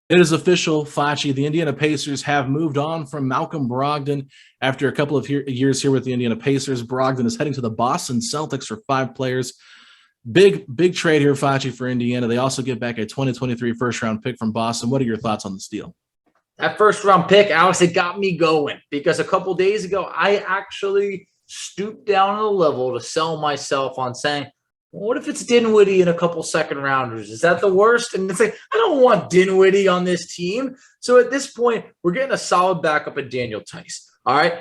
It is official, Facci. The Indiana Pacers have moved on from Malcolm Brogdon after a couple of years here with the Indiana Pacers. Brogdon is heading to the Boston Celtics for 5 players. Big trade here, Facci, for Indiana. They also get back a 2023 first-round pick from Boston. What are your thoughts on this deal? That first-round pick, Alex, it got me going because a couple days ago, I actually stooped down a level to sell myself on saying, what if it's Dinwiddie and a couple second rounders? Is that the worst? And it's like, I don't want Dinwiddie on this team. So at this point, we're getting a solid backup in Daniel Tice. All right.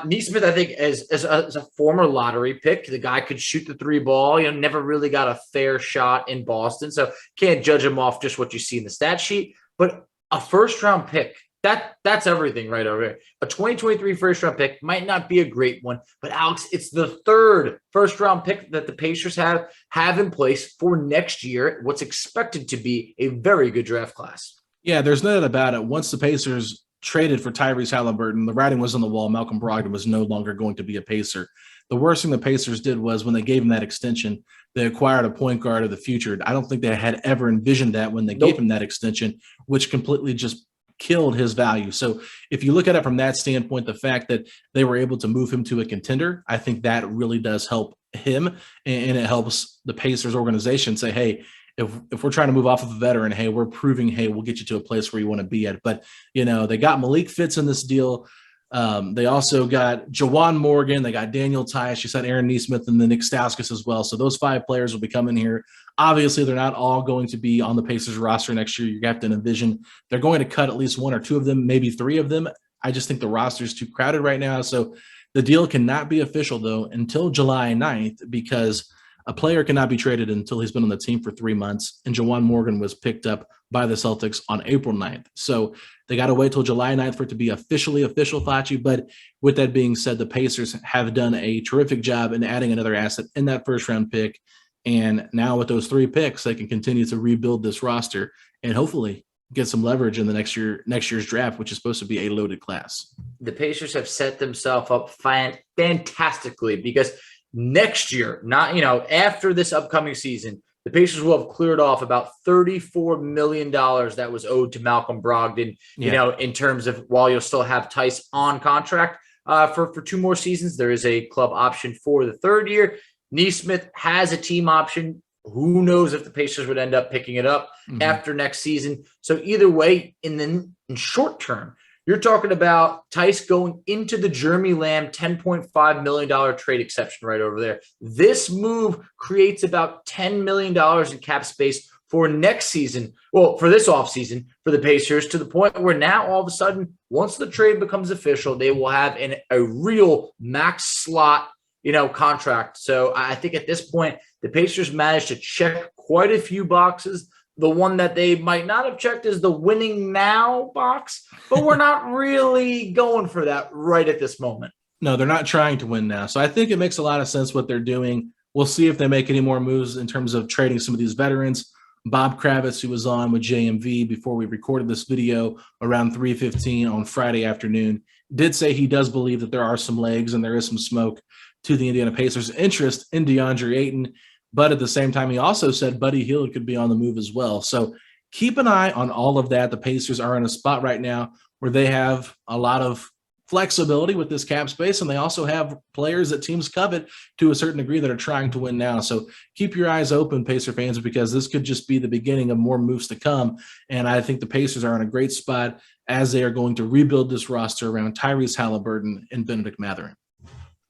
Nesmith, I think, as a former lottery pick, the guy could shoot the three ball, never really got a fair shot in Boston. So can't judge him off just what you see in the stat sheet. But a first round pick, that's everything right over here. A 2023 first-round pick might not be a great one, but Alex, it's the third first-round pick that the Pacers have in place for next year, what's expected to be a very good draft class. Yeah, there's no doubt about it. Once the Pacers traded for Tyrese Halliburton, the writing was on the wall. Malcolm Brogdon was no longer going to be a Pacer. The worst thing the Pacers did was when they gave him that extension, they acquired a point guard of the future. I don't think they had ever envisioned that when they gave him that extension, which completely just killed his value. So if you look at it from that standpoint, the fact that they were able to move him to a contender, I think that really does help him, and it helps the Pacers organization say, hey, if we're trying to move off of a veteran, hey, we're proving, hey, we'll get you to a place where you want to be at. But, they got Malik Fitz in this deal. They also got Juwan Morgan. They got Daniel Tice. You said Aaron Nesmith and then Nick Stauskas as well. So those 5 players will be coming here. Obviously, they're not all going to be on the Pacers roster next year. You have to envision they're going to cut at least 1 or 2 of them, maybe 3 of them. I just think the roster is too crowded right now. So the deal cannot be official, though, until July 9th, because a player cannot be traded until he's been on the team for 3 months. And Juwan Morgan was picked up by the Celtics on April 9th. So they got to wait till July 9th for it to be officially official, Facci. But with that being said, the Pacers have done a terrific job in adding another asset in that first-round pick. And now with those 3 picks, they can continue to rebuild this roster and hopefully get some leverage in the next year's draft, which is supposed to be a loaded class. The Pacers have set themselves up fantastically because next year, after this upcoming season, the Pacers will have cleared off about $34 million that was owed to Malcolm Brogdon, in terms of while you'll still have Tice on contract for 2 more seasons. There is a club option for the 3rd year. Nesmith has a team option. Who knows if the Pacers would end up picking it up after next season. So either way, in short term, you're talking about Tice going into the Jeremy Lamb $10.5 million trade exception right over there. This move creates about $10 million in cap space for next season. Well, for this offseason for the Pacers, to the point where now all of a sudden, once the trade becomes official, they will have a real max slot contract. So I think at this point, the Pacers managed to check quite a few boxes. The one that they might not have checked is the winning now box, but we're not really going for that right at this moment. No, they're not trying to win now. So I think it makes a lot of sense what they're doing. We'll see if they make any more moves in terms of trading some of these veterans. Bob Kravitz, who was on with JMV before we recorded this video around 3:15 on Friday afternoon, did say he does believe that there are some legs and there is some smoke to the Indiana Pacers' interest in DeAndre Ayton. But at the same time, he also said Buddy Hield could be on the move as well. So keep an eye on all of that. The Pacers are in a spot right now where they have a lot of flexibility with this cap space, and they also have players that teams covet to a certain degree that are trying to win now. So keep your eyes open, Pacer fans, because this could just be the beginning of more moves to come. And I think the Pacers are in a great spot as they are going to rebuild this roster around Tyrese Halliburton and Benedict Mathurin.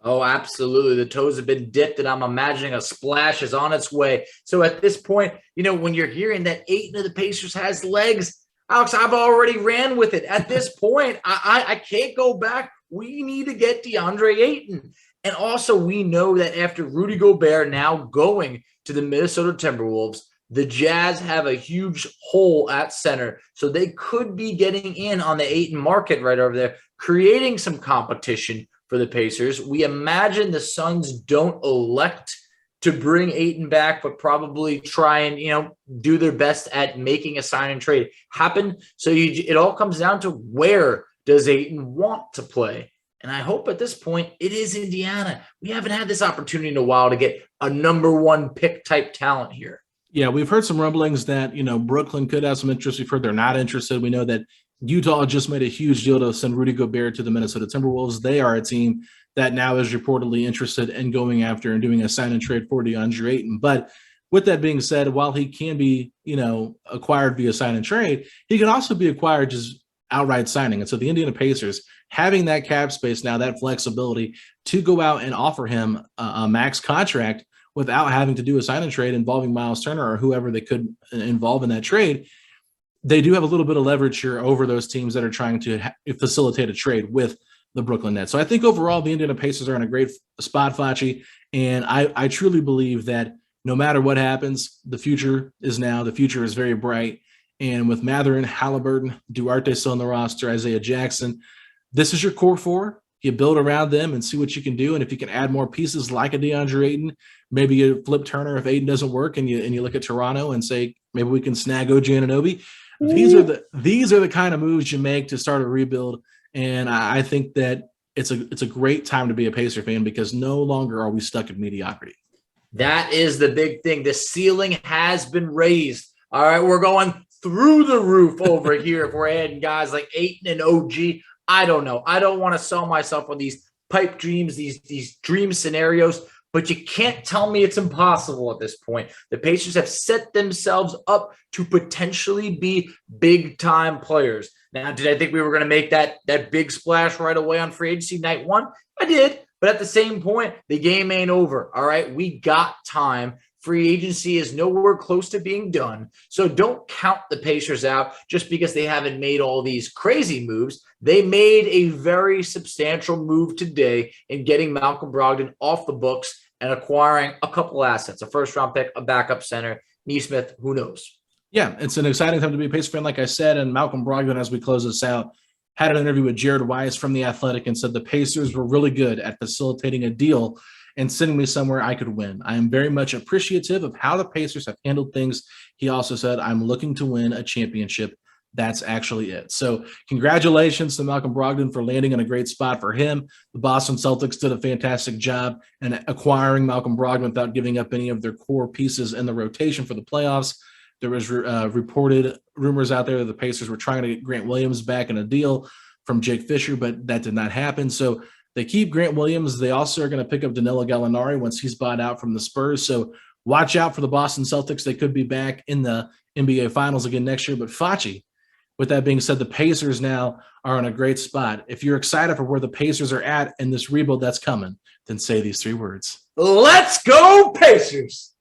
Oh, absolutely. The toes have been dipped, and I'm imagining a splash is on its way. So at this point, when you're hearing that Ayton of the Pacers has legs, Alex, I've already ran with it. At this point, I can't go back. We need to get DeAndre Ayton. And also, we know that after Rudy Gobert now going to the Minnesota Timberwolves, the Jazz have a huge hole at center. So they could be getting in on the Ayton market right over there, creating some competition for the Pacers. We imagine the Suns don't elect to bring Ayton back, but probably try and, do their best at making a sign and trade happen. So it all comes down to where does Ayton want to play? And I hope at this point it is Indiana. We haven't had this opportunity in a while to get a number 1 pick type talent here. Yeah, we've heard some rumblings that, Brooklyn could have some interest. We've heard they're not interested. We know that Utah just made a huge deal to send Rudy Gobert to the Minnesota Timberwolves. They are a team that now is reportedly interested in going after and doing a sign and trade for DeAndre Ayton. But with that being said, while he can be, acquired via sign and trade, he can also be acquired just outright signing. And so the Indiana Pacers having that cap space now, that flexibility to go out and offer him a max contract without having to do a sign and trade involving Miles Turner or whoever they could involve in that trade, they do have a little bit of leverage here over those teams that are trying to facilitate a trade with the Brooklyn Nets. So I think overall the Indiana Pacers are in a great spot, Facci, and I truly believe that no matter what happens, the future is now. The future is very bright. And with Mathurin, Halliburton, Duarte still on the roster, Isaiah Jackson, this is your core four. You build around them and see what you can do. And if you can add more pieces like a DeAndre Ayton, maybe you flip Turner if Ayton doesn't work, and you look at Toronto and say maybe we can snag OG Anunoby. These are the kind of moves you make to start a rebuild. And I think that it's a great time to be a Pacer fan because no longer are we stuck in mediocrity. That is the big thing. The ceiling has been raised. All right, we're going through the roof over here if we're adding guys like Ayton and OG. I don't know. I don't want to sell myself on these pipe dreams, these dream scenarios, but you can't tell me it's impossible at this point. The Pacers have set themselves up to potentially be big-time players. Now, did I think we were going to make that big splash right away on free agency night one? I did. But at the same point, the game ain't over. All right, we got time. Free agency is nowhere close to being done. So don't count the Pacers out just because they haven't made all these crazy moves. They made a very substantial move today in getting Malcolm Brogdon off the books and acquiring a couple assets, a first-round pick, a backup center, Nesmith, who knows? Yeah, it's an exciting time to be a Pacer fan, like I said. And Malcolm Brogdon, as we close this out, had an interview with Jared Weiss from The Athletic and said the Pacers were really good at facilitating a deal and sending me somewhere I could win. I am very much appreciative of how the Pacers have handled things. He also said, I'm looking to win a championship. That's actually it. So congratulations to Malcolm Brogdon for landing in a great spot for him. The Boston Celtics did a fantastic job in acquiring Malcolm Brogdon without giving up any of their core pieces in the rotation for the playoffs. There was reported rumors out there that the Pacers were trying to get Grant Williams back in a deal from Jake Fisher, but that did not happen. So they keep Grant Williams. They also are going to pick up Danilo Gallinari once he's bought out from the Spurs. So watch out for the Boston Celtics. They could be back in the NBA Finals again next year. But Facci, with that being said, the Pacers now are in a great spot. If you're excited for where the Pacers are at in this rebuild that's coming, then say these three words. Let's go, Pacers!